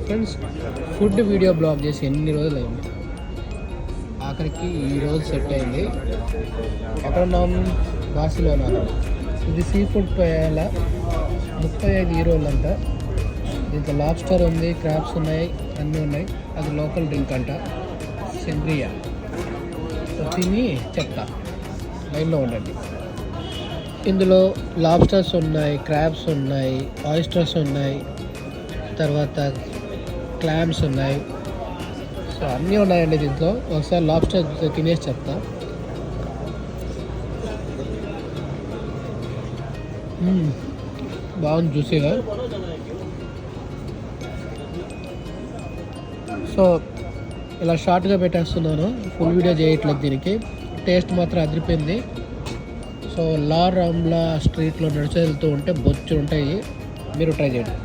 Friends, food video blog చేసి ఎన్ని రోజులు అయింది. ఆఖరికి ఈ రోజు సెట్ అయింది. ఎక్కడ ఉన్నాం? బార్సిలోనా. ఇది సీ ఫుడ్ పేయాల 35 యూరోలు అంట. దీంట్లో లాబ్స్టర్ ఉంది, క్రాబ్స్ ఉన్నాయి, అన్నీ ఉన్నాయి. అది లోకల్ డ్రింక్ అంట, సెంగ్రియా. తిని చెప్తా, లైన్లో ఉండండి. ఇందులో లాబ్స్టర్స్ ఉన్నాయి, క్రాబ్స్ ఉన్నాయి, ఆయిస్టర్స్ ఉన్నాయి, తర్వాత క్లామ్స్ ఉన్నాయి. సో అన్నీ ఉన్నాయండి దీంట్లో. ఒకసారి లాబ్స్టర్ తినేసి చెప్తా. బాగుంది, జ్యూసీగా. సో ఇలా షార్ట్గా పెట్టేస్తున్నాను, ఫుల్ వీడియో చేయట్లేదు దీనికి. టేస్ట్ మాత్రం అదిరిపోయింది. సో లా రామ్లా స్ట్రీట్లో నడిచి వెళ్తూ ఉంటే బొచ్చు ఉంటాయి, మీరు ట్రై చేయండి.